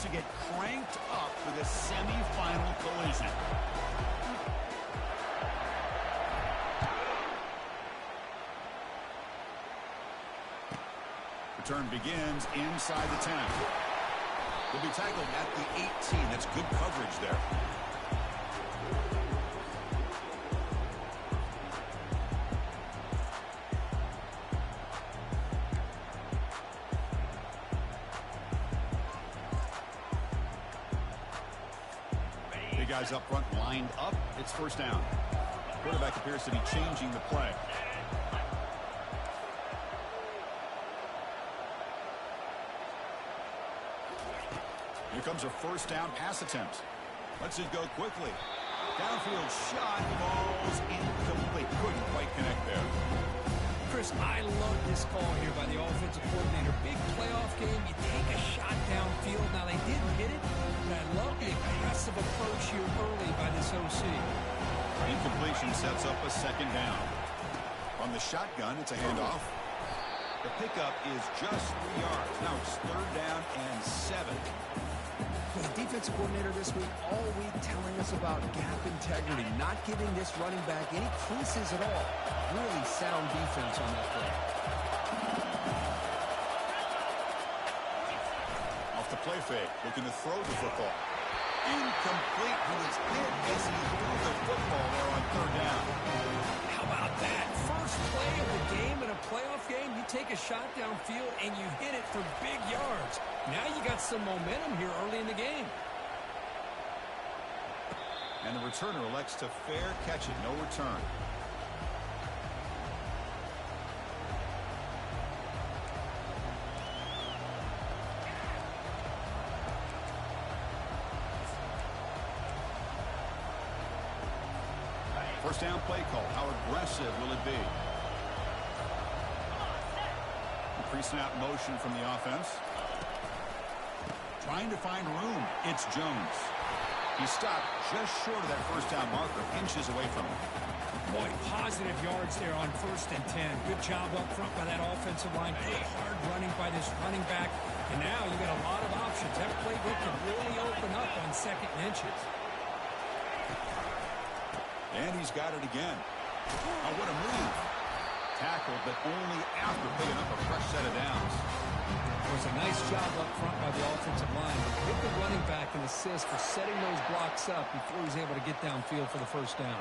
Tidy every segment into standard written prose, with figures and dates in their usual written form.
to get cranked up for the semifinal collision. Return begins inside the 10. Will be tackled at the 18. That's good coverage there. Big guys up front lined up. It's first down. Quarterback appears to be changing the play. Here comes a first down pass attempt. Let's it go quickly. Downfield shot, falls incomplete. Couldn't quite connect there. Chris, I love this call here by the offensive coordinator. Big playoff game. You take a shot downfield. Now, they didn't hit it, but I love the aggressive approach here early by this OC. Incompletion sets up a second down. From the shotgun, it's a handoff. The pickup is just 3 yards. Now it's third down and 7. The defensive coordinator this week, all week telling us about gap integrity, not giving this running back any creases at all. Really sound defense on that play. Off the play fake, looking to throw the football. Incomplete. He was hit as he threw the football there on third down. How about that? First play of the game in a playoff game, you take a shot downfield and you hit it for big yards. Now you got some momentum here early in the game. And the returner elects to fair catch it. No return. First down play call. How aggressive will it be? Pre-snap motion from the offense. Trying to find room. It's Jones. He stopped just short of that first down marker, inches away from him. Boy, positive yards there on 1st and 10. Good job up front by that offensive line. Good hard running by this running back. And now you got a lot of options. That playbook can really open up on 2nd and inches. And he's got it again. Oh, what a move. Tackled, but only after picking up a fresh set of downs. It was a nice job up front by the offensive line. Give the running back an assist for setting those blocks up before he was able to get downfield for the first down.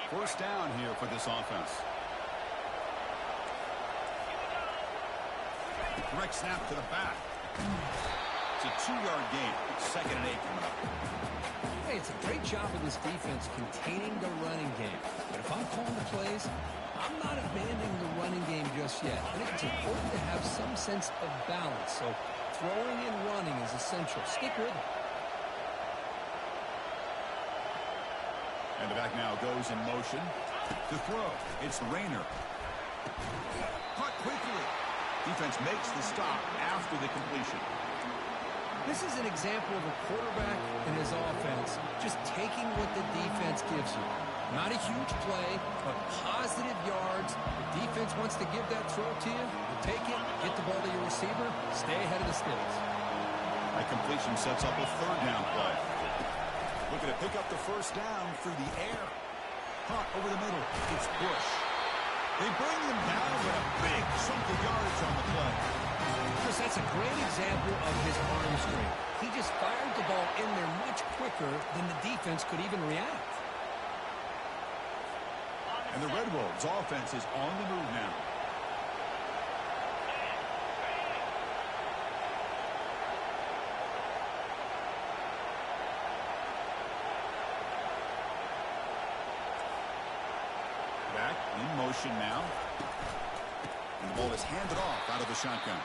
First down here for this offense. Direct snap to the back. It's a 2-yard gain. 2nd and 8 coming up. Hey, it's a great job of this defense containing the running game. But if I'm calling the plays, I'm not abandoning the running game just yet. I think it's important to have some sense of balance. So throwing and running is essential. Stick with it. And the back now goes in motion. To throw, it's Rayner. Caught quickly. Defense makes the stop after the completion. This is an example of a quarterback and his offense just taking what the defense gives you. Not a huge play, but positive yards. The defense wants to give that throw to you. You take it, get the ball to your receiver, stay ahead of the sticks. That completion sets up a third down play. Looking to pick up the first down through the air. Caught over the middle. It's Bush. They bring them down with a big chunk of yards on the play. Chris, that's a great example of his arm strength. He just fired the ball in there much quicker than the defense could even react. And the Red Wolves offense is on the move now. Back in motion now. And the ball is handed off out of the shotgun.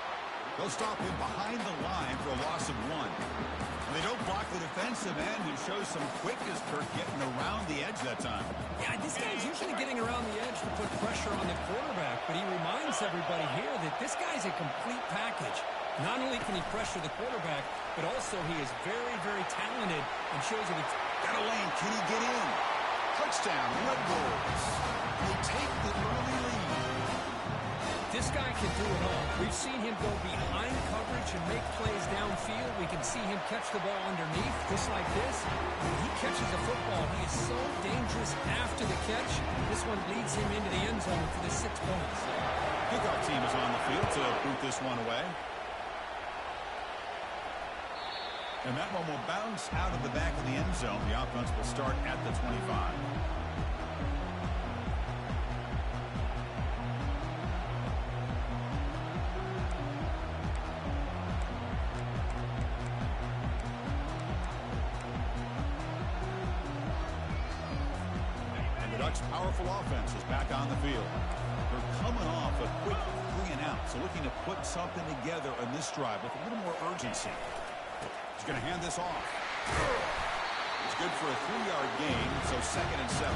They'll stop him behind the line for a loss of 1. And they don't block the defensive end, who shows some quickness, Kirk, getting around the edge that time. Yeah, this guy's usually getting around the edge to put pressure on the quarterback, but he reminds everybody here that this guy's a complete package. Not only can he pressure the quarterback, but also he is very, very talented and shows that it's... Got a lane. Can he get in? Touchdown, Red Wolves. They take the early lead. This guy can do it all. We've seen him go behind coverage and make plays downfield. We can see him catch the ball underneath, just like this. When he catches the football, he is so dangerous after the catch. This one leads him into the end zone for the 6 points. Kickoff team is on the field to boot this one away. And that one will bounce out of the back of the end zone. The offense will start at the 25. And the Ducks' powerful offense is back on the field. They're coming off a quick 3-and-out, so looking to put something together on this drive with a little more urgency. He's going to hand this off. It's good for a 3-yard gain, so 2nd and 7.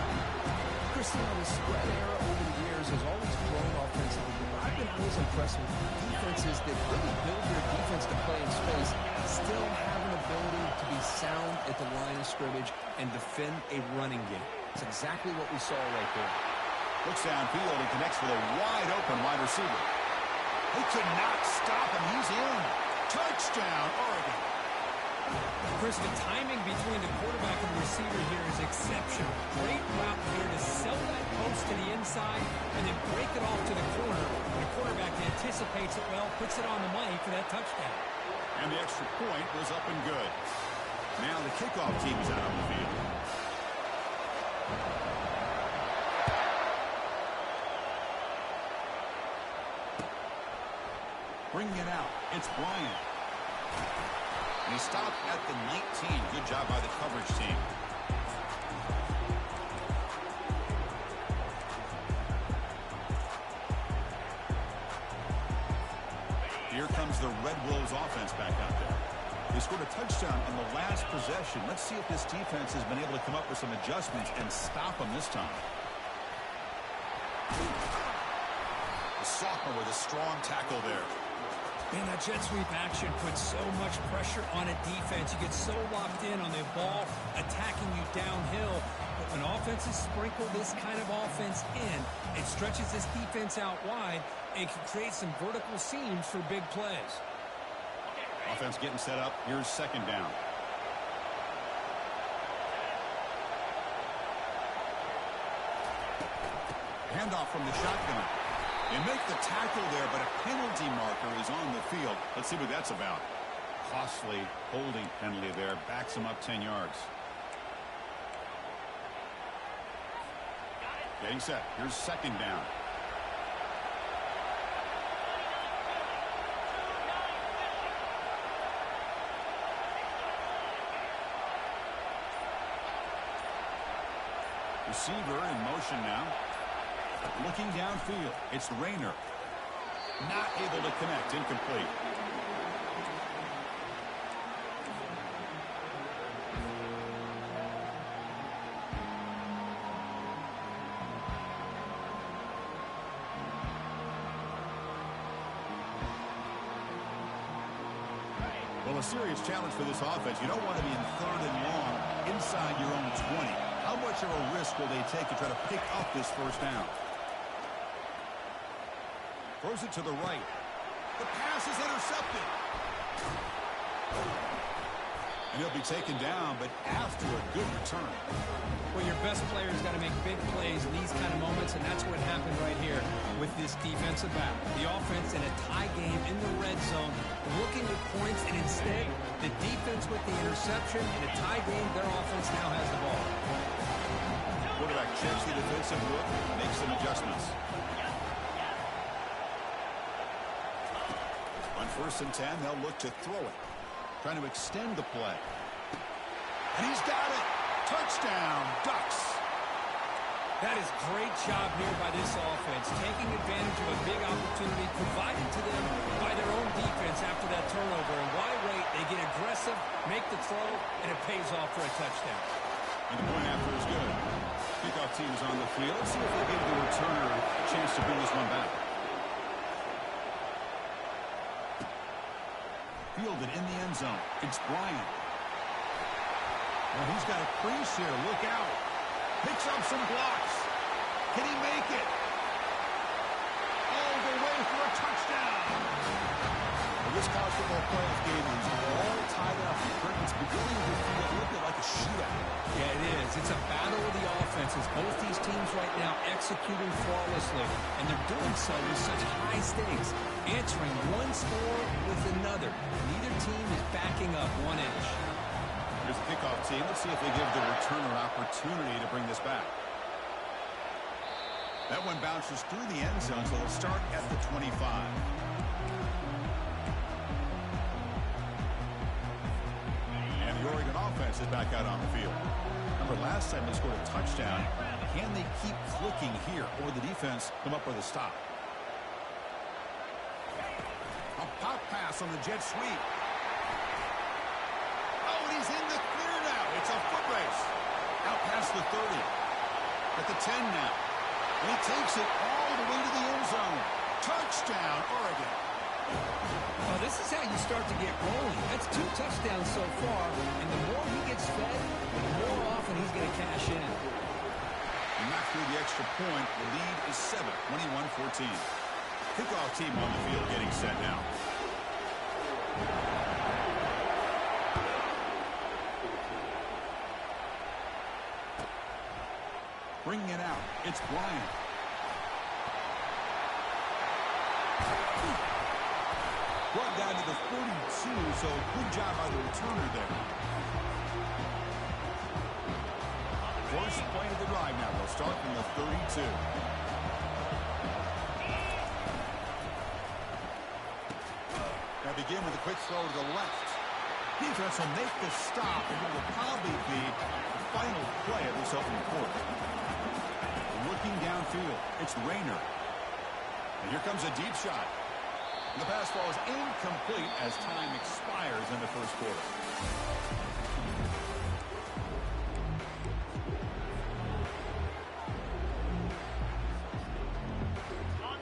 Cristiano, the spread era over the years has always grown offensively, but I've been always impressed with defenses that really build their defense to play in space, still have an ability to be sound at the line of scrimmage and defend a running game. It's exactly what we saw right there. Looks downfield and connects with a wide-open wide receiver. He could not stop him. He's in. Touchdown, Oregon. Chris, the timing between the quarterback and the receiver here is exceptional. Great route here to sell that post to the inside and then break it off to the corner. The quarterback anticipates it well, puts it on the money for that touchdown. And the extra point was up and good. Now the kickoff team is out on the field. Bringing it out. It's Bryant. And he stopped at the 19. Good job by the coverage team. Here comes the Red Wolves offense back out there. They scored a touchdown on the last possession. Let's see if this defense has been able to come up with some adjustments and stop them this time. The sophomore with a strong tackle there. Man, that jet sweep action puts so much pressure on a defense. You get so locked in on the ball attacking you downhill. But when offenses sprinkle this kind of offense in, it stretches this defense out wide and can create some vertical seams for big plays. Offense getting set up. Here's 2nd down. Handoff from the shotgun. They make the tackle there, but a penalty marker is on the field. Let's see what that's about. Costly holding penalty there. Backs him up 10 yards. Getting set. Here's 2nd down. Receiver in motion now. Looking downfield. It's Rayner. Not able to connect. Incomplete. Well, a serious challenge for this offense. You don't want to be in 3rd and long inside your own 20. How much of a risk will they take to try to pick up this 1st down? Throws it to the right. The pass is intercepted. And he'll be taken down, but after a good return. Well, your best players got to make big plays in these kind of moments, and that's what happened right here with this defensive back. The offense in a tie game in the red zone, looking at points, and instead, the defense with the interception. In a tie game, their offense now has the ball. Quarterback checks the defensive look, makes some adjustments. On 1st and 10, they'll look to throw it. Trying to extend the play. And he's got it. Touchdown, Ducks. That is great job here by this offense, taking advantage of a big opportunity provided to them by their own defense after that turnover. And why wait? They get aggressive, make the throw, and it pays off for a touchdown. And the point after is good. Kickoff team is on the field. Let's see if they give the returner a chance to bring this one back. Fielded in the end zone. It's Bryant. Well, he's got a crease here. Look out. Picks up some blocks. Can he make it? All the way through. touchdown! Well, this college football playoff game is all tied up. It's beginning to feel a little bit like a shootout. Yeah, it is. It's a battle of the offenses. Both these teams right now executing flawlessly, and they're doing so with such high stakes, answering one score with another. Neither team is backing up one inch. Here's the kickoff team. Let's see if they give the returner opportunity to bring this back. That one bounces through the end zone, so they'll start at the 25. And the Oregon offense is back out on the field. Remember, last time they scored a touchdown. Can they keep clicking here, or the defense come up with a stop? A pop pass on the jet sweep. Oh, and he's in the clear now. It's a foot race. Out past the 30. At the 10 now. And he takes it all the way to the end zone. Touchdown, Oregon. Well, this is how you start to get rolling. That's 2 touchdowns so far, and the more he gets fed, the more often he's going to cash in. Not through the extra point. The lead is 7, 21-14. Kickoff team on the field getting set now. Bringing it out. It's Bryant. Brought down to the 42, so good job by the returner there. First play of the drive now. They'll start from the 32. Now begin with a quick throw to the left. Defense will make the stop, and it will probably be the final play of this opening quarter. Looking downfield, it's Rayner. And here comes a deep shot. The pass ball is incomplete as time expires in the first quarter.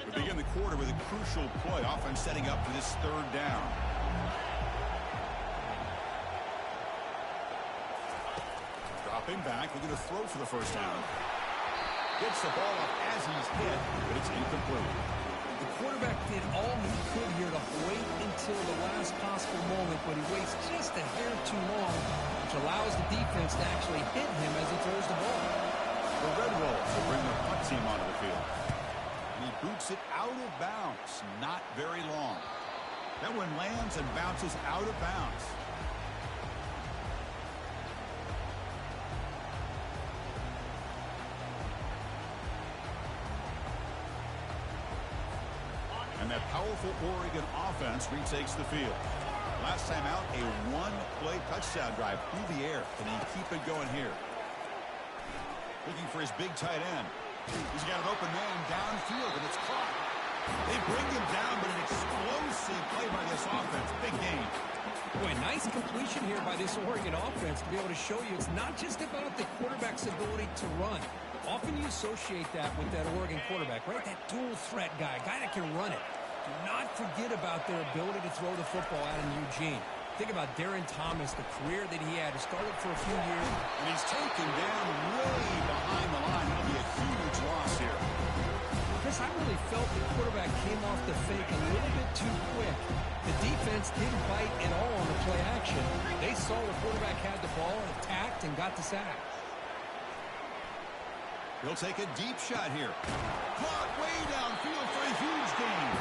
We begin the quarter with a crucial play. Offense setting up for this third down. Dropping back, looking to throw for the first down. Gets the ball up as he's hit, but it's incomplete. The quarterback did all he could here to wait until the last possible moment, but he waits just a hair too long, which allows the defense to actually hit him as he throws the ball. The Red Wolves will bring their punt team onto the field. And he boots it out of bounds. Not very long. That one lands and bounces out of bounds. And that powerful Oregon offense retakes the field. Last time out, a one-play touchdown drive through the air. Can he keep it going here? Looking for his big tight end. He's got an open man downfield, and it's caught. They bring him down, but an explosive play by this offense. Big game. Boy, nice completion here by this Oregon offense to be able to show you it's not just about the quarterback's ability to run. Often you associate that with that Oregon quarterback, right? That dual threat guy, a guy that can run it. Do not forget about their ability to throw the football out in Eugene. Think about Darren Thomas, the career that he had. He started for a few years. And he's taken down way behind the line. That'll be a huge loss here. Chris, I really felt the quarterback came off the fake a little bit too quick. The defense didn't bite at all on the play action. They saw the quarterback had the ball, attacked, and got the sack. He'll take a deep shot here. Caught way downfield for a huge gain.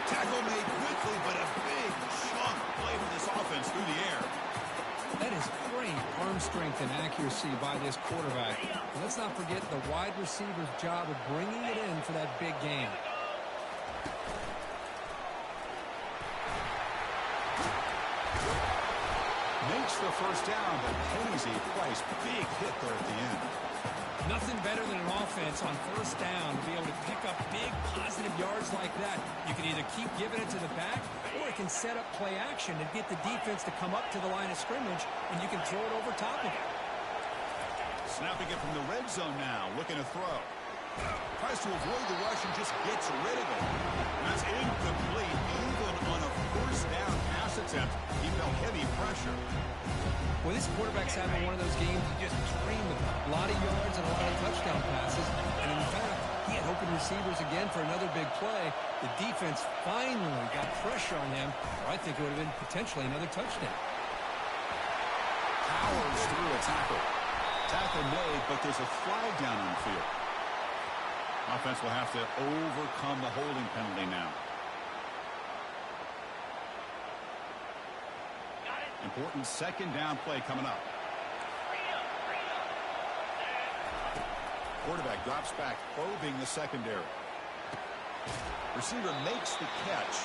Tackle made quickly, but a big chunk play for this offense through the air. That is great arm strength and accuracy by this quarterback. And let's not forget the wide receiver's job of bringing it in for that big game. Makes the first down, but pays a price. Big hit there at the end. Nothing better than an offense on first down to be able to pick up big positive yards like that. You can either keep giving it to the back, or it can set up play action and get the defense to come up to the line of scrimmage, and you can throw it over top of it. Snapping it from the red zone now, looking to throw. Tries to avoid the rush and just gets rid of it. And that's incomplete. Even on a first down pass attempt, he felt heavy pressure. Well, this quarterback's having one of those games you just dream of. A lot of yards and a lot of touchdown passes. And in fact, he wide open receivers again for another big play. The defense finally got pressure on them, or I think it would have been potentially another touchdown. Powers through a tackle. Tackle made, but there's a flag down on the field. Offense will have to overcome the holding penalty now. Important second down play coming up. Quarterback drops back, probing the secondary. Receiver makes the catch.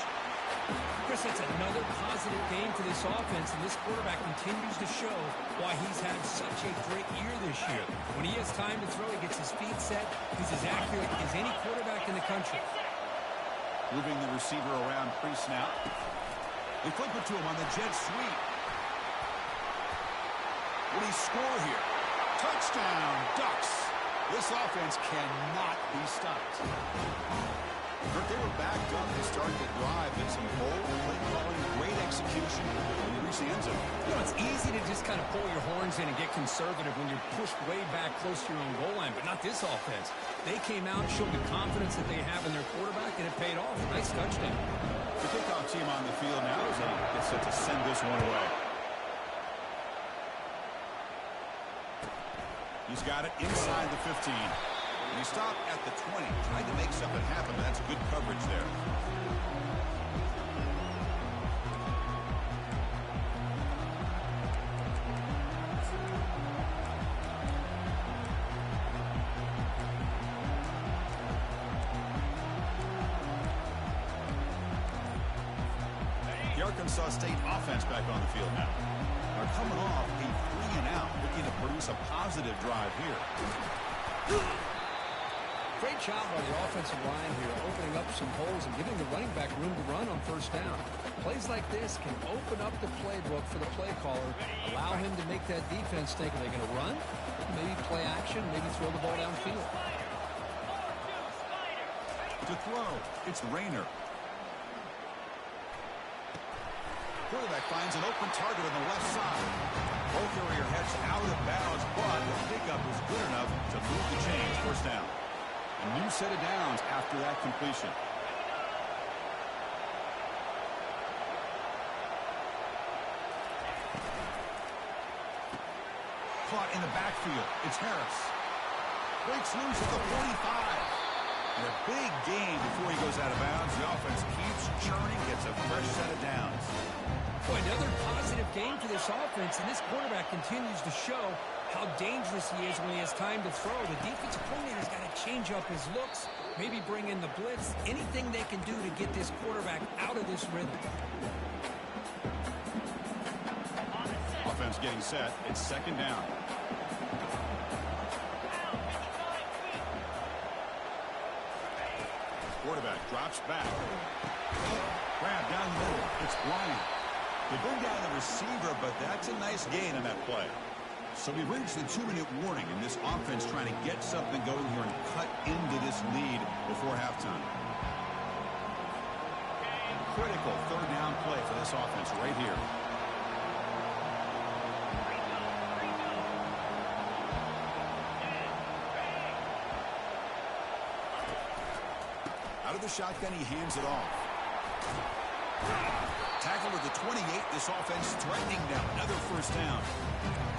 Chris, that's another positive game for this offense, and this quarterback continues to show why he's had such a great year this year. When he has time to throw, he gets his feet set. He's as accurate as any quarterback in the country. Moving the receiver around pre-snap. They flip it to him on the jet sweep. Will he score here? Touchdown, Ducks. This offense cannot be stopped. They were backed up to start the drive, and some bold play calling, great execution, and they reach the end zone. You know, it's easy to just kind of pull your horns in and get conservative when you're pushed way back close to your own goal line, but not this offense. They came out, showed the confidence that they have in their quarterback, and it paid off. Nice touchdown. The kickoff team on the field now as they get set to send this one away. He's got it inside the 15. And he stopped at the 20. Tried to make something happen, but that's good coverage there. The Arkansas State offense back on the field now. They're coming off a 3-and-out, looking to produce a positive drive here. Great job by the offensive line here, opening up some holes and giving the running back room to run on first down. Plays like this can open up the playbook for the play caller, allow him to make that defense think, are they going to run? Maybe play action, maybe throw the ball downfield. To throw, it's Rayner. Quarterback finds an open target on the left side. Ball carrier heads out of bounds, but the pickup is good enough to move the chains. First down. A new set of downs after that completion. Caught in the backfield. It's Harris. Breaks loose at the 45. And a big gain before he goes out of bounds. The offense keeps churning, gets a fresh set of downs. Boy, another positive game for this offense, and this quarterback continues to show how dangerous he is when he has time to throw. The defensive coordinator's got to change up his looks, maybe bring in the blitz, anything they can do to get this quarterback out of this rhythm. Offense getting set. It's second down. Quarterback drops back. Grab down the middle. It's Bryant. They bring down the receiver, but that's a nice gain on that play. So we've reached the 2-minute warning, and this offense trying to get something going here and cut into this lead before halftime. Critical third down play for this offense right here. Out of the shotgun, he hands it off. Tackle at the 28. This offense threatening now. Another first down.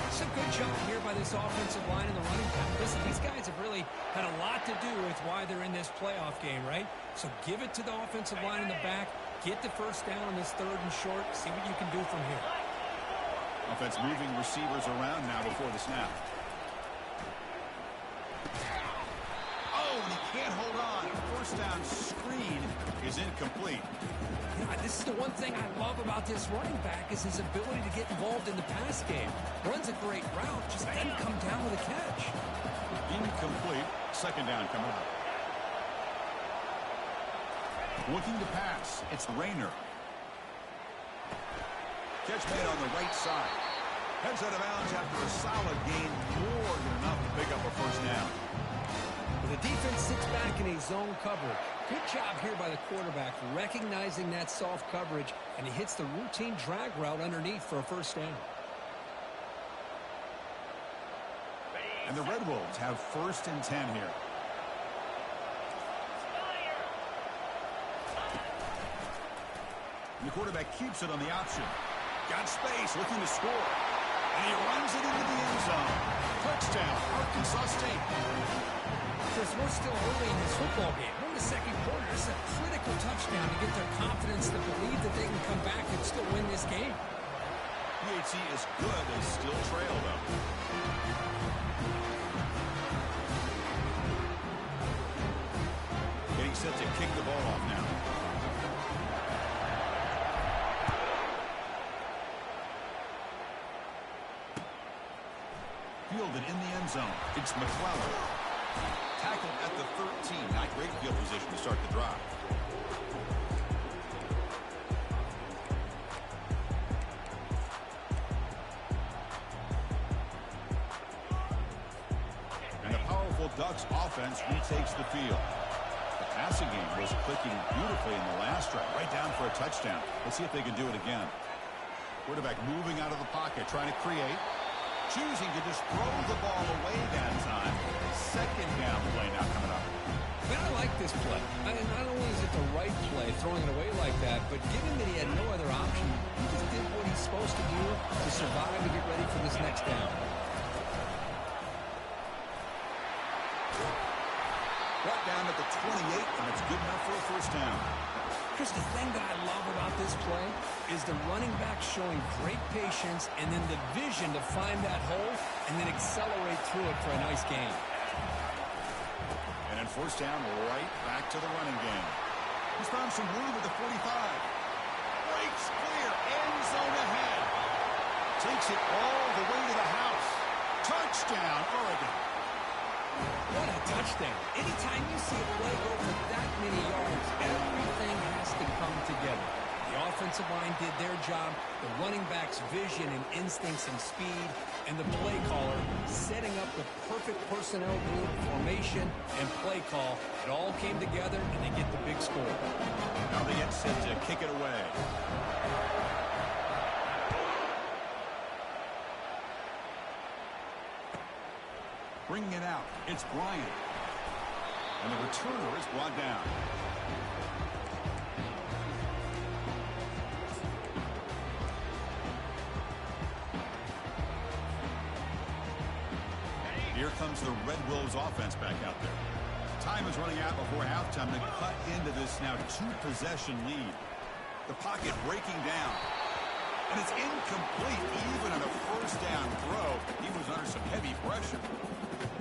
It's a good job here by this offensive line and the running back. Listen, these guys have really had a lot to do with why they're in this playoff game, right? So give it to the offensive line in the back. Get the first down on this third and short. See what you can do from here. Offense moving receivers around now before the snap. Oh, and he can't hold on. First down screen is incomplete. You know, this is the one thing I love about this running back is his ability to get involved in the pass game. Runs a great route, just doesn't come down with a catch. Incomplete. Second down coming up. Looking to pass. It's Rayner. Catch made on the right side. Heads out of bounds after a solid gain. More than enough to pick up a first down. The defense sits back in a zone cover. Good job here by the quarterback, recognizing that soft coverage, and he hits the routine drag route underneath for a first down. And the Red Wolves have 1st and 10 here. And the quarterback keeps it on the option. Got space, looking to score. And he runs it into the end zone. Touchdown, Arkansas State. Chris, we're still early in this football game. We're in the second quarter. It's a critical touchdown to get their confidence to believe that they can come back and still win this game. UAT is good. They still trail, though. Getting set to kick the ball off now. Fielded in the end zone. It's McClellan. Tackled at the 13. Not great field position to start the drive. And the powerful Ducks offense retakes the field. The passing game was clicking beautifully in the last drive. Right down for a touchdown. Let's see if they can do it again. Quarterback moving out of the pocket, trying to create. Choosing to just throw the ball away that time. Second down play now coming up. Man, I like this play. Not only is it the right play, throwing it away like that, but given that he had no other option, he just did what he's supposed to do to survive and get ready for this next down. Brought down at the 28, and it's good enough for a first down. Chris, the thing that I love about this play is the running back showing great patience and then the vision to find that hole and then accelerate through it for a nice gain. And then first down, right back to the running game. He's found some room at the 45. Breaks clear, end zone ahead. Takes it all the way to the house. Touchdown, Oregon. What a touchdown. Anytime you see a play go for that many yards, everything has to come together. The offensive line did their job, the running back's vision and instincts and speed, and the play caller setting up the perfect personnel group, formation, and play call. It all came together, and they get the big score. Now they get set to kick it away. Bringing it out, it's Bryant. And the returner is brought down. Here comes the Red Wolves offense back out there. Time is running out before halftime to cut into this now two-possession lead. The pocket breaking down. And it's incomplete even on a first down throw. He was under some heavy pressure.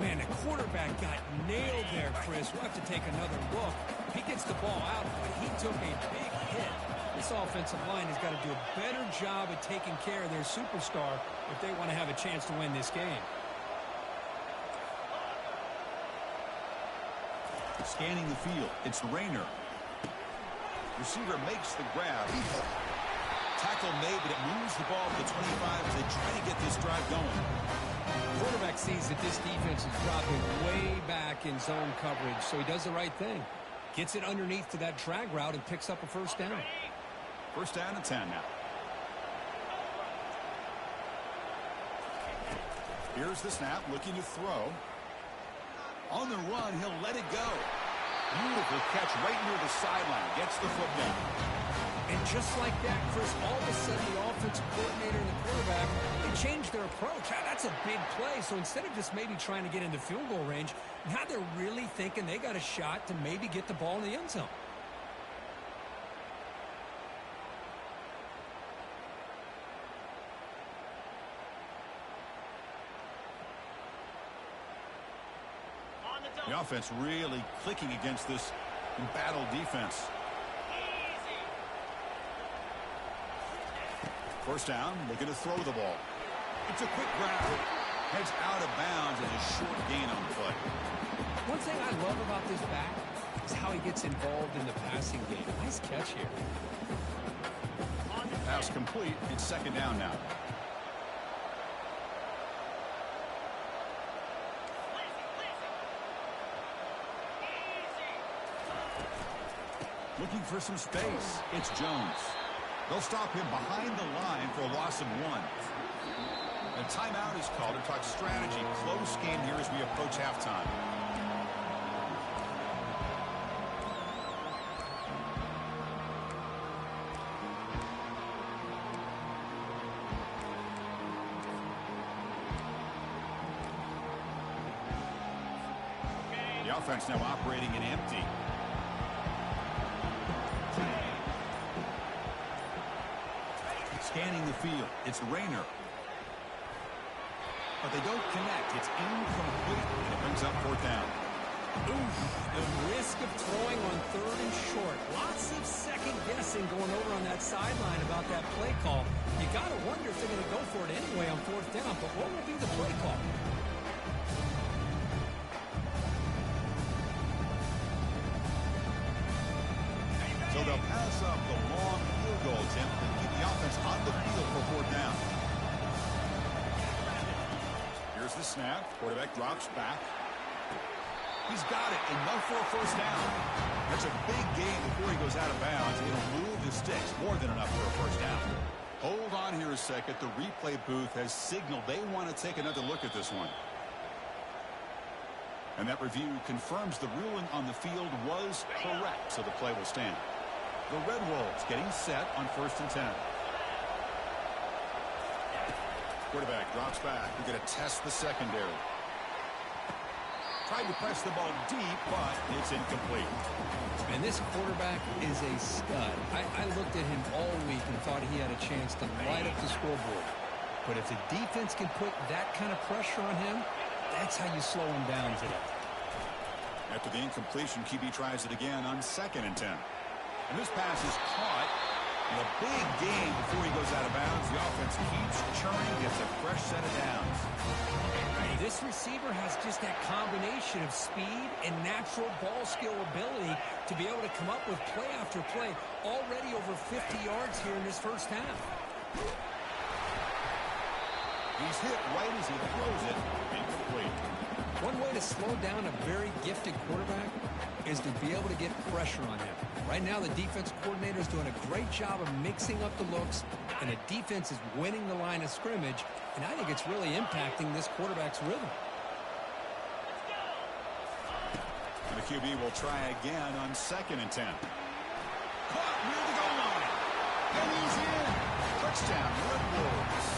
Man, the quarterback got nailed there, Chris. We'll have to take another look. He gets the ball out, but he took a big hit. This offensive line has got to do a better job of taking care of their superstar if they want to have a chance to win this game. Scanning the field, it's Rayner. Receiver makes the grab. Tackle made, but it moves the ball to the 25 as they try to get this drive going. Quarterback sees that this defense is dropping way back in zone coverage, so he does the right thing. Gets it underneath to that drag route and picks up a first down. First down and 10 now. Here's the snap, looking to throw. On the run, he'll let it go. Beautiful catch right near the sideline. Gets the foot down. And just like that, Chris, all of a sudden the offensive coordinator and the quarterback, they changed their approach. That's a big play. So instead of just maybe trying to get into field goal range, now they're really thinking they got a shot to maybe get the ball in the end zone. The offense really clicking against this embattled defense. First down, looking to throw the ball. It's a quick grab. Heads out of bounds and a short gain on the play. One thing I love about this back is how he gets involved in the passing game. Nice catch here. Pass complete. It's second down now. Looking for some space. It's Jones. They'll stop him behind the line for a loss of 1. A timeout is called to talk strategy. Close game here as we approach halftime. offense now operating in empty. Scanning the field. It's Rayner. But they don't connect. It's incomplete, and it brings up fourth down. Oof, the risk of throwing on third and short. Lots of second guessing going over on that sideline about that play call. You got to wonder if they're going to go for it anyway on fourth down, but what will be the play call? So they'll pass up the long field goal attempt and keep the offense on the field for fourth down. Here's the snap. Quarterback drops back. He's got it. Enough for a first down. That's a big gain before he goes out of bounds. It'll move the sticks. More than enough for a first down. Hold on here a second. The replay booth has signaled they want to take another look at this one. And that review confirms the ruling on the field was correct, so the play will stand. The Red Wolves getting set on 1st and 10. Quarterback drops back. We're going to test the secondary. Tried to press the ball deep, but it's incomplete. And this quarterback is a stud. I looked at him all week and thought he had a chance to light up the scoreboard. But if the defense can put that kind of pressure on him, that's how you slow him down today. After the incompletion, QB tries it again on 2nd and 10. And this pass is caught. And a big gain before he goes out of bounds. The offense keeps churning, gets a fresh set of downs. This receiver has just that combination of speed and natural ball skill ability to be able to come up with play after play. Already over 50 yards here in this first half. He's hit right as he throws it. Incomplete. One way to slow down a very gifted quarterback is to be able to get pressure on him. Right now, the defense coordinator is doing a great job of mixing up the looks, and the defense is winning the line of scrimmage, and I think it's really impacting this quarterback's rhythm. And the QB will try again on 2nd and 10. Caught near the goal line. And he's in. Touchdown, Red Wolves.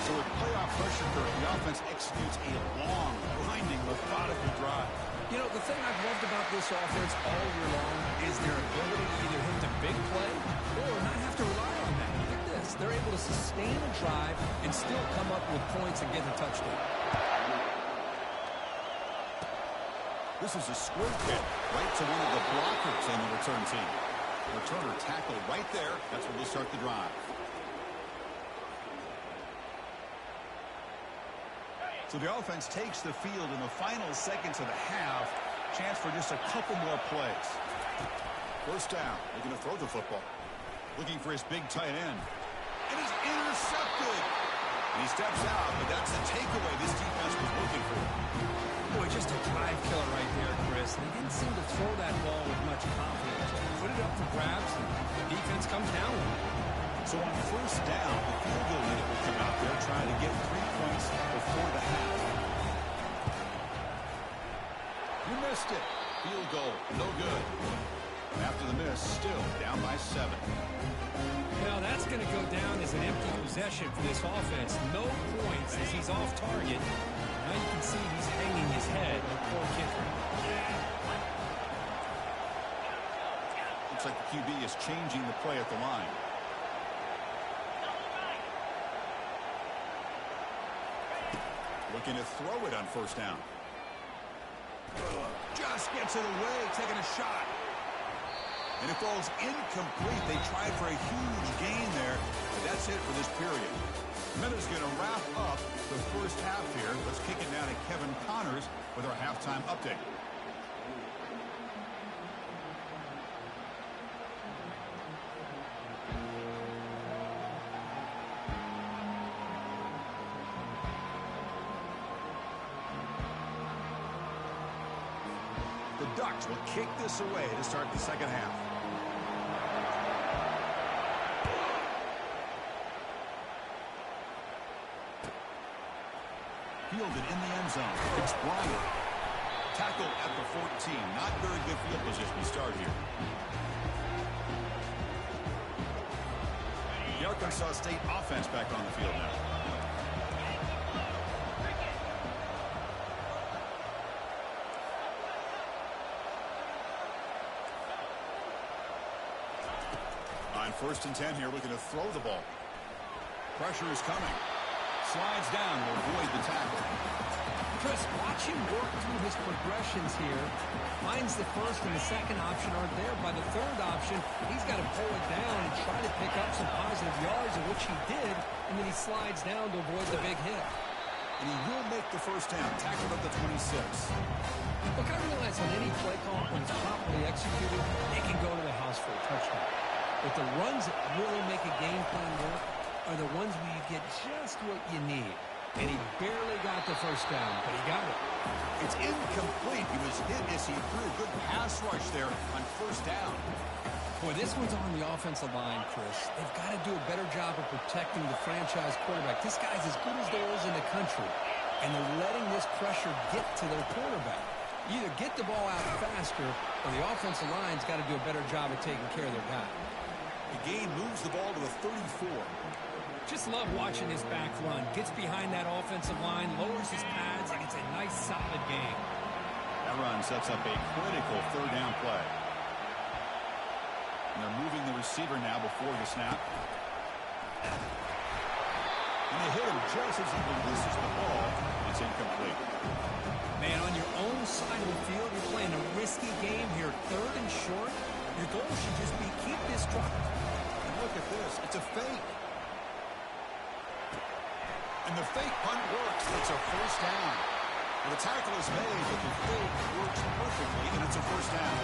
So with playoff pressure, the offense executes a long, grinding, methodical drive. You know, the thing I've loved about this offense all year long is their ability to either hit the big play or not have to rely on that. Look at this. They're able to sustain a drive and still come up with points and get a touchdown. This is a squirt kick right to one of the blockers on the return team. Returner tackled right there. That's where we'll start the drive. So the offense takes the field in the final seconds of the half. Chance for just a couple more plays. First down. They're going to throw the football. Looking for his big tight end. And he's intercepted. And he steps out, but that's the takeaway this defense was looking for. Boy, just a drive killer right there, Chris. They didn't seem to throw that ball with much confidence. Put it up for grabs, and the defense comes down with it. So on first down, the field goal unit will come out there trying to get 3 points before the half. You missed it. Field goal, no good. And after the miss, still down by 7. Now that's going to go down as an empty possession for this offense. No points as he's off target. Now you can see he's hanging his head. The poor kicker. Looks like the QB is changing the play at the line. Looking to throw it on first down. Just gets it away, taking a shot. And it falls incomplete. They tried for a huge gain there, but that's it for this period. Minutes going to wrap up the first half here. Let's kick it down to Kevin Connors with our halftime update. The Ducks will kick this away to start the second half. Fielded in the end zone. It's Bryant. Tackled at the 14. Not very good field position to start here. The Arkansas State offense back on the field now. First and 10 here, looking to throw the ball. Pressure is coming. Slides down to avoid the tackle. Chris, watch him work through his progressions here. Finds the first and the second option aren't there. By the third option, he's got to pull it down and try to pick up some positive yards, of which he did, and then he slides down to avoid the big hit. And he will make the first down, tackled at the 26. Look, I realize on any play call, when it's properly executed, it can go to the house for a touchdown. But the runs that really make a game plan work are the ones where you get just what you need. And he barely got the first down, but he got it. It's incomplete. He was hit as he threw. Good pass rush there on first down. Boy, this one's on the offensive line, Chris. They've got to do a better job of protecting the franchise quarterback. This guy's as good as there is in the country, and they're letting this pressure get to their quarterback. Either get the ball out faster, or the offensive line's got to do a better job of taking care of their guy. The gain moves the ball to the 34. Just love watching this back run. Gets behind that offensive line, lowers his pads, and it's a nice, solid game. That run sets up a critical third down play. And they're moving the receiver now before the snap. And they hit him just as he releases the ball. It's incomplete. Man, on your own side of the field, you're playing a risky game here. Third and short. Your goal should just be keep this drive. And look at this. It's a fake. And the fake punt works. It's a first down. Well, the tackle is made, but the fake works perfectly, and it's a first down.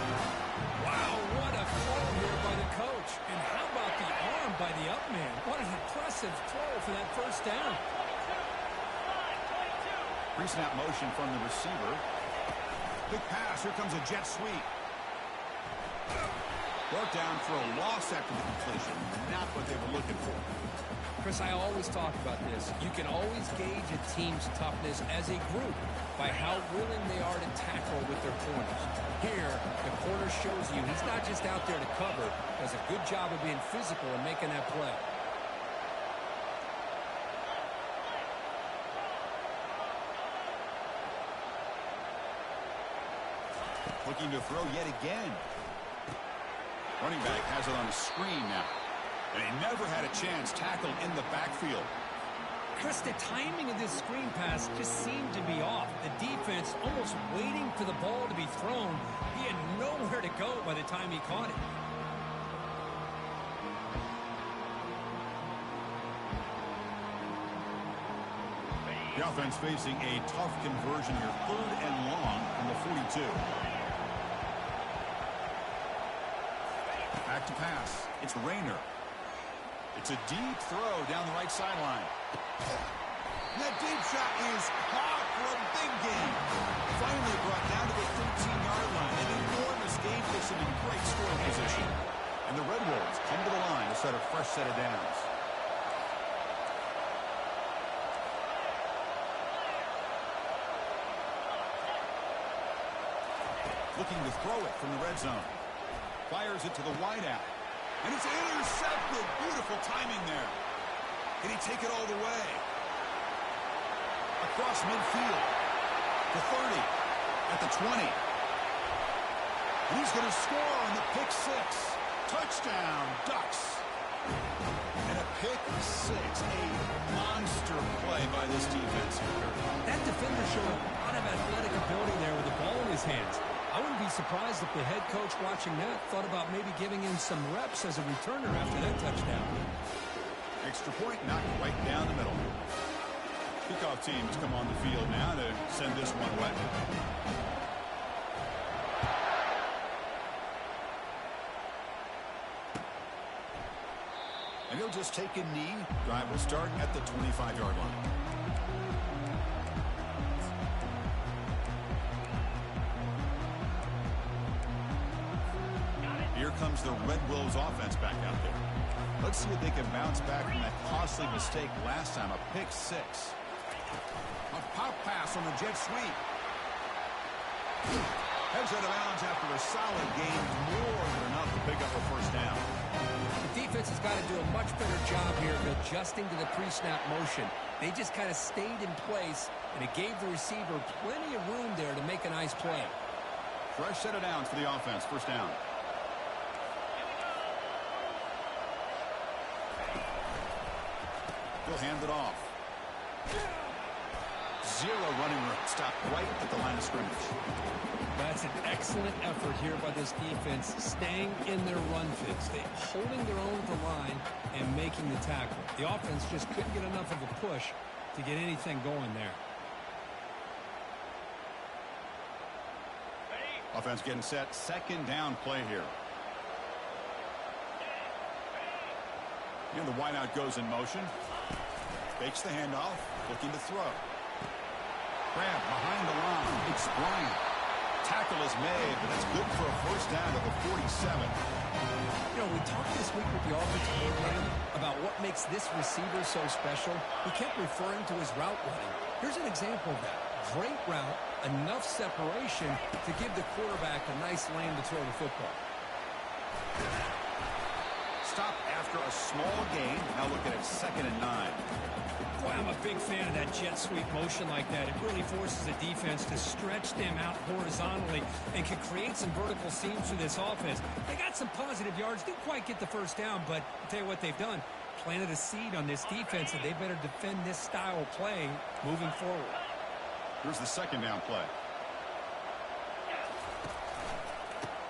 Wow, what a throw here by the coach. And how about the arm by the up man? What an impressive throw for that first down. Pre-snap motion from the receiver. Big pass. Here comes a jet sweep. Brought down for a loss after the completion. Not what they were looking for. Chris, I always talk about this. You can always gauge a team's toughness as a group by how willing they are to tackle with their corners. Here, the corner shows you he's not just out there to cover. Does a good job of being physical and making that play. Looking to throw yet again. Running back has it on a screen now. And he never had a chance tackled in the backfield. Chris, the timing of this screen pass just seemed to be off. The defense almost waiting for the ball to be thrown. He had nowhere to go by the time he caught it. The offense facing a tough conversion here. Third and long from the 42. Back to pass. It's Rayner. It's a deep throw down the right sideline. And that deep shot is caught for a big gain. Finally brought down to the 13-yard line. An enormous gain puts them in great scoring position. And the Red Wolves come to the line to set a fresh set of downs. Looking to throw it from the red zone. Fires it to the wideout. And it's intercepted. Beautiful timing there. Can he take it all the way? Across midfield. The 30. At the 20. And he's going to score on the pick six. Touchdown, Ducks. And a pick six. A monster play by this defense. That defender showed a lot of athletic ability there with the ball in his hands. I wouldn't be surprised if the head coach watching that thought about maybe giving him some reps as a returner after that touchdown. Extra point knocked right down the middle. Kickoff teams come on the field now to send this one away. And he'll just take a knee. Drive will start at the 25-yard line. Here comes the Red Wolves offense back out there. Let's see if they can bounce back from that costly mistake last time, a pick six. A pop pass on the jet sweep. Heads out of bounds after a solid gain, more than enough to pick up a first down. The defense has got to do a much better job here of adjusting to the pre-snap motion. They just kind of stayed in place, and it gave the receiver plenty of room there to make a nice play. Fresh set of downs for the offense, first down. He'll hand it off. Zero running room. Stop right at the line of scrimmage. That's an excellent effort here by this defense, staying in their run fix. They holding their own at the line and making the tackle. The offense just couldn't get enough of a push to get anything going there. Offense getting set. Second down play here. And the wideout goes in motion. Fakes the handoff. Looking to throw. Grab behind the line. It's Bryant. Tackle is made, but it's good for a first down at the 47. You know, we talked this week with the offensive coordinator about what makes this receiver so special. He kept referring to his route running. Here's an example of that. Great route, enough separation to give the quarterback a nice lane to throw the football. Stop after a small gain. Now looking at 2nd and 9. Boy, I'm a big fan of that jet sweep motion like that. It really forces the defense to stretch them out horizontally and can create some vertical seams for this offense. They got some positive yards. Didn't quite get the first down, but I'll tell you what they've done. Planted a seed on this defense, and they better defend this style of play moving forward. Here's the second down play.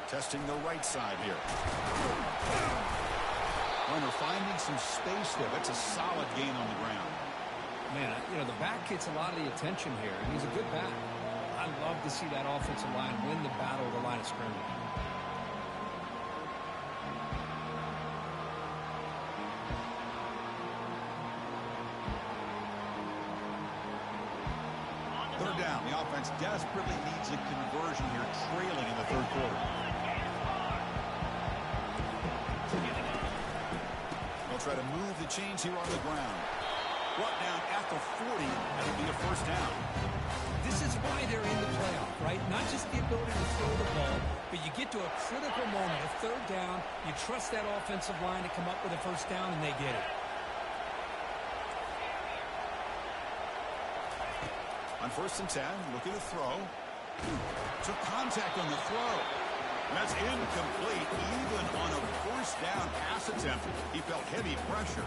Testing the right side here. Runner finding some space there. That's a solid gain on the ground. Man, you know, the back gets a lot of the attention here, and he's a good back. I love to see that offensive line win the battle of the line of scrimmage. Third down. The offense desperately needs a conversion here, trailing in the third quarter. They'll try to move the chains here on the ground. Brought down at the 40. That'll be a first down. This is why they're in the playoff, right? Not just the ability to throw the ball, but you get to a critical moment, a third down, you trust that offensive line to come up with a first down, and they get it. On 1st and 10, looking to throw. Took contact on the throw. That's incomplete. Even on a first down pass attempt, he felt heavy pressure.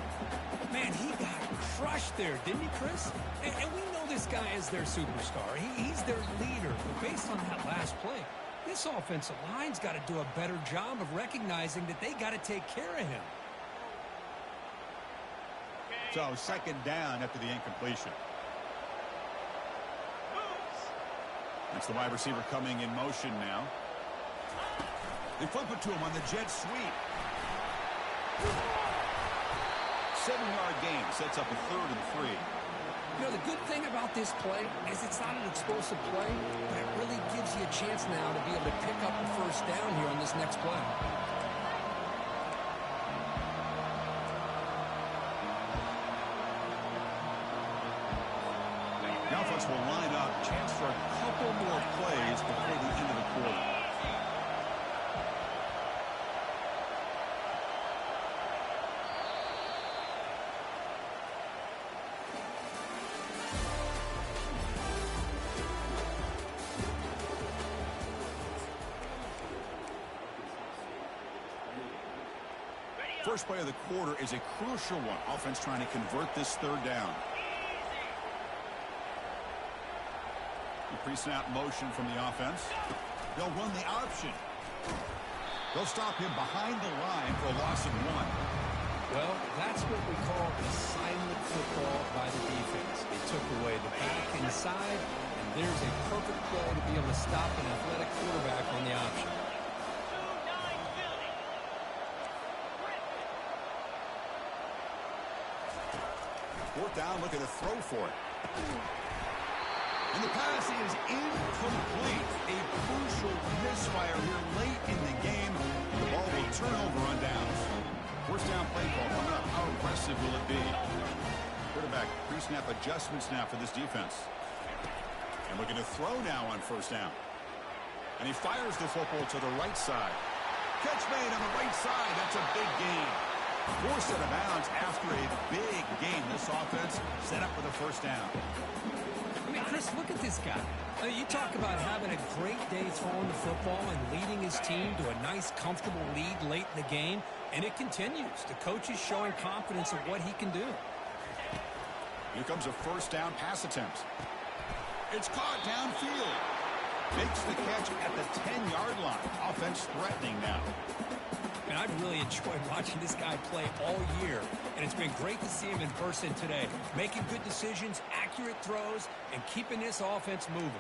Man, he got crushed there, didn't he, Chris? And we know this guy is their superstar. He's their leader. But based on that last play, this offensive line's got to do a better job of recognizing that they got to take care of him. So, second down after the incompletion. That's the wide receiver coming in motion now. They flip it to him on the jet sweep. 7-yard gain sets up a 3rd and 3. You know, the good thing about this play is it's not an explosive play, but it really gives you a chance now to be able to pick up a first down here on this next play. The offense will line up. Chance for a couple more plays before the end of the quarter. First play of the quarter is a crucial one. Offense trying to convert this third down. Pre-snap motion from the offense. They'll run the option. They'll stop him behind the line for a loss of 1. Well, that's what we call assignment football by the defense. They took away the back inside, and there's a perfect play to be able to stop an athletic quarterback on the option. Fourth down, looking to throw for it. And the pass is incomplete. A crucial misfire here late in the game. The ball will turn over on downs. First down play call coming up. How aggressive will it be? Quarterback pre-snap adjustment snap for this defense. And looking to throw now on first down. And he fires the football to the right side. Catch made on the right side. That's a big gain. Forced out of bounds after a big gain. This offense set up for the first down. I mean, Chris, look at this guy. You talk about having a great day throwing the football and leading his team to a nice, comfortable lead late in the game, and it continues. The coach is showing confidence of what he can do. Here comes a first down pass attempt. It's caught downfield. Makes the catch at the 10-yard line. Offense threatening now. And I've really enjoyed watching this guy play all year. And it's been great to see him in person today. Making good decisions, accurate throws, and keeping this offense moving.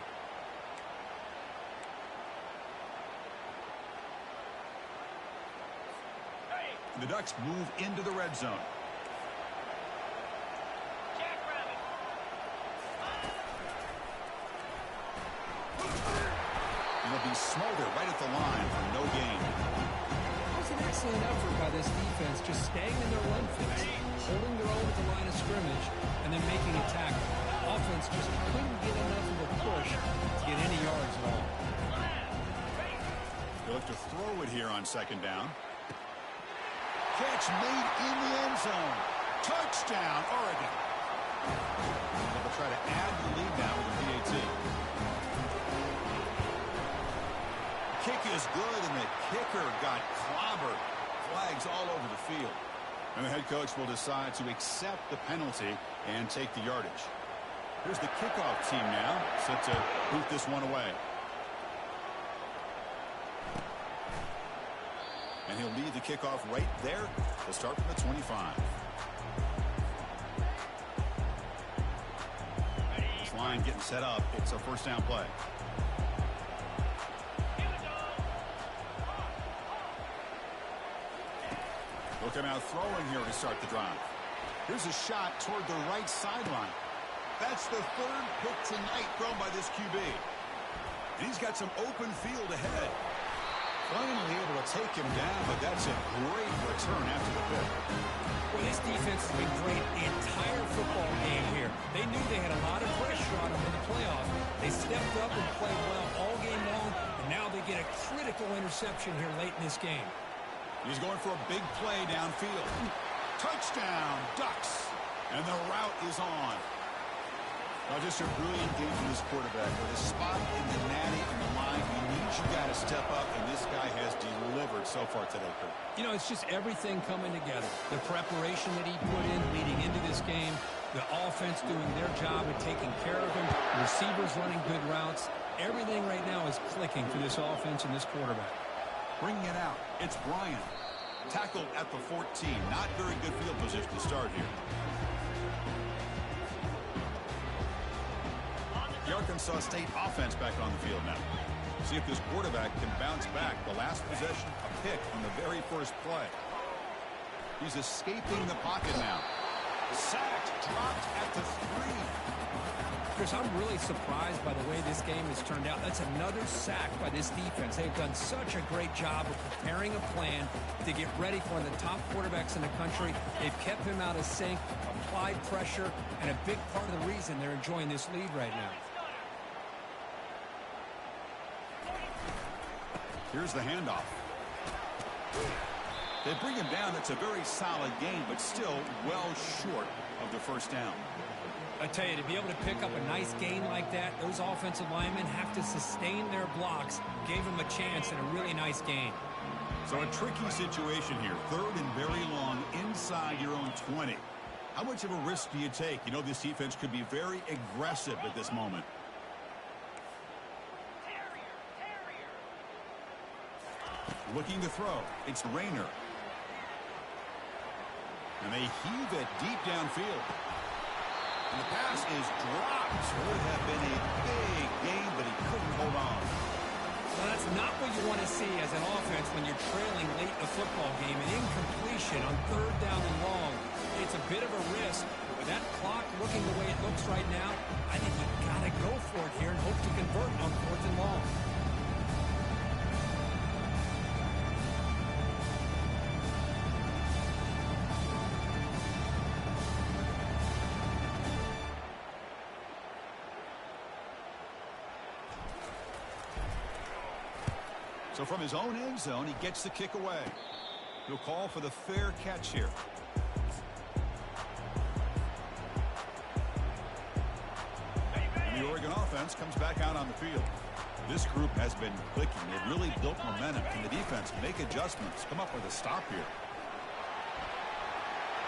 The Ducks move into the red zone. They'll be smothered right at the line for no gain. That was an excellent effort by this defense, just staying in their run fits, holding their own at the line of scrimmage, and then making a tackle. Offense just couldn't get enough of a push to get any yards at all. They'll have to throw it here on second down. Catch made in the end zone. Touchdown, Oregon. They'll try to add the lead now with a PAT. Kick is good, and the kicker got clobbered. Flags all over the field. And the head coach will decide to accept the penalty and take the yardage. Here's the kickoff team now, set to boot this one away. And he'll lead the kickoff right there to start from the 25. This line getting set up. It's a first down play. They'll come out throwing here to start the drive. Here's a shot toward the right sideline. That's the third pick tonight thrown by this QB. And he's got some open field ahead. Finally able to take him down, but that's a great return after the pick. Well, this defense has been great the entire football game here. They knew they had a lot of pressure on them in the playoffs. They stepped up and played well all game long, and now they get a critical interception here late in this game. He's going for a big play downfield. Touchdown, Ducks. And the route is on. Well, just a brilliant game from this quarterback. With a spot in the natty and the line, he needs you guys to step up, and this guy has delivered so far today, Kurt. You know, it's just everything coming together. The preparation that he put in leading into this game, the offense doing their job at taking care of him, receivers running good routes. Everything right now is clicking for this offense and this quarterback. Bringing it out, it's Bryant. Tackled at the 14. Not very good field position to start here. The Arkansas State offense back on the field now. See if this quarterback can bounce back. The last possession, a pick on the very first play. He's escaping the pocket now. Sacked, dropped at the 3. Chris, I'm really surprised by the way this game has turned out. That's another sack by this defense. They've done such a great job of preparing a plan to get ready for one of the top quarterbacks in the country. They've kept him out of sync, applied pressure, and a big part of the reason they're enjoying this lead right now. Here's the handoff. They bring him down. It's a very solid game, but still well short of the first down. I tell you, to be able to pick up a nice gain like that, those offensive linemen have to sustain their blocks. Gave him a chance at a really nice gain. So a tricky situation here. Third and very long inside your own 20. How much of a risk do you take? You know this defense could be very aggressive at this moment. Looking to throw. It's Rayner. And they heave it deep downfield. And the pass is dropped. Would have been a big gain, but he couldn't hold on. Well, that's not what you want to see as an offense when you're trailing late in a football game. An incompletion on third down and long. It's a bit of a risk. With that clock looking the way it looks right now, I think you've got to go for it here and hope to convert on fourth and long. So from his own end zone, he gets the kick away. He'll call for the fair catch here. And the Oregon offense comes back out on the field. This group has been clicking. They've really built momentum. Can the defense make adjustments? Come up with a stop here.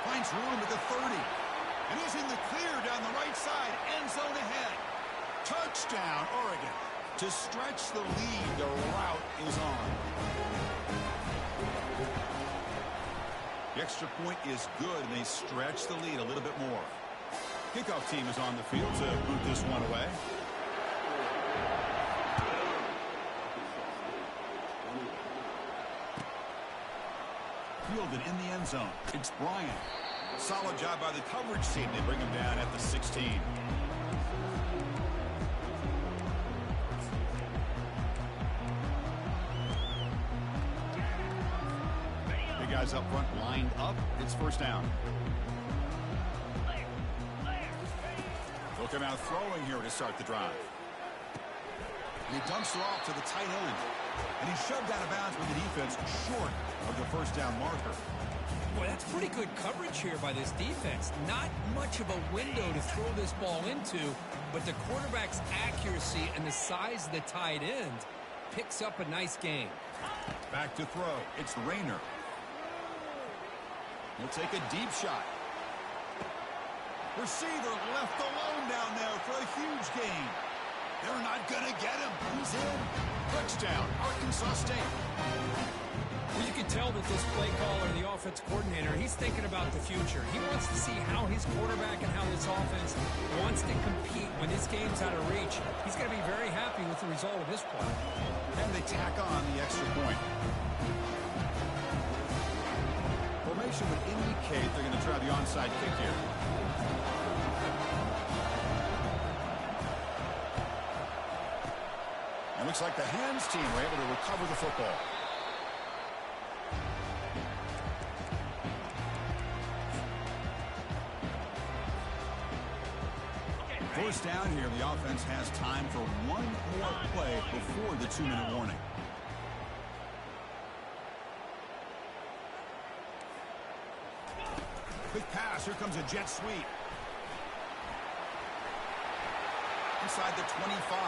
Finds room at the 30. And he's in the clear down the right side. End zone ahead. Touchdown, Oregon. To stretch the lead, the route is on. The extra point is good, and they stretch the lead a little bit more. Kickoff team is on the field to boot this one away. Fielded in the end zone. It's Bryant. Solid job by the coverage team. They bring him down at the 16. Big guys up front lined up. It's first down. They'll come out throwing here to start the drive. And he dumps it off to the tight end. And he's shoved out of bounds with the defense short of the first down marker. Boy, that's pretty good coverage here by this defense. Not much of a window to throw this ball into, but the quarterback's accuracy and the size of the tight end picks up a nice game. Back to throw. It's Rayner. He'll take a deep shot. Receiver left alone down there for a huge gain. They're not going to get him. He's in. Touchdown, Arkansas State. Well, you can tell that this play caller, the offense coordinator, he's thinking about the future. He wants to see how his quarterback and how this offense wants to compete when this game's out of reach. He's going to be very happy with the result of this play. And they tack on the extra point. Formation would indicate they're going to try the onside kick here. And looks like the hands team were able to recover the football. First down here, the offense has time for one more play before the 2-minute warning. Quick pass, here comes a jet sweep. Inside the 25.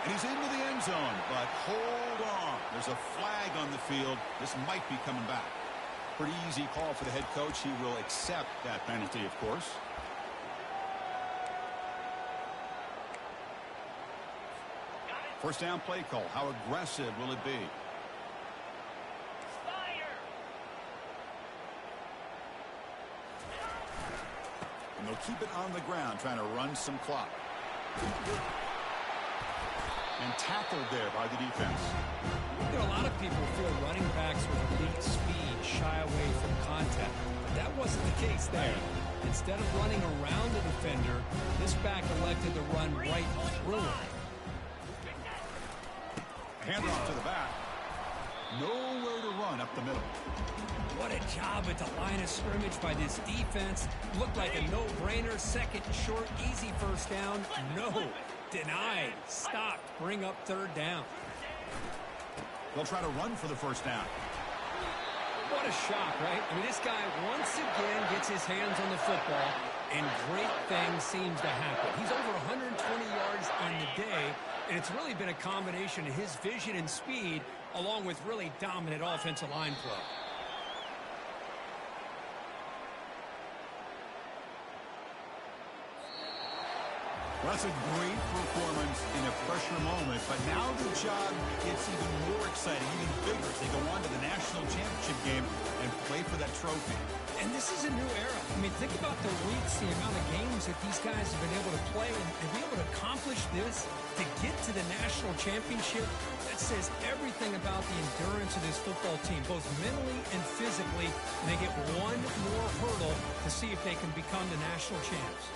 And he's into the end zone, but hold on. There's a flag on the field. This might be coming back. Pretty easy call for the head coach. He will accept that penalty, of course. First down play call. How aggressive will it be? And they'll keep it on the ground, trying to run some clock. And tackled there by the defense. You know, a lot of people feel running backs with elite speed shy away from contact. But that wasn't the case there. Instead of running around the defender, this back elected to run right through him. Handoff to the back. Nowhere to run up the middle. What a job at the line of scrimmage by this defense. Looked like a no-brainer. Second short, easy first down. No. Denied. Stopped. Bring up third down. They'll try to run for the first down. What a shock, right? I mean, this guy once again gets his hands on the football, and great things seems to happen. He's over 120 yards on the day, and it's really been a combination of his vision and speed along with really dominant offensive line play. Well, that's a great performance in a pressure moment, but now the job gets even more exciting, even bigger as they go on to the national championship game and play for that trophy. And this is a new era. I mean, think about the weeks, the amount of games that these guys have been able to play and be able to accomplish this, to get to the national championship. That says everything about the endurance of this football team, both mentally and physically. And they get one more hurdle to see if they can become the national champs.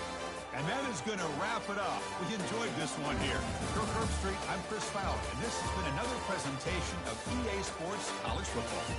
And that is going to wrap it up. We enjoyed this one here. For Herb Street, I'm Chris Fowler, and this has been another presentation of EA Sports College Football.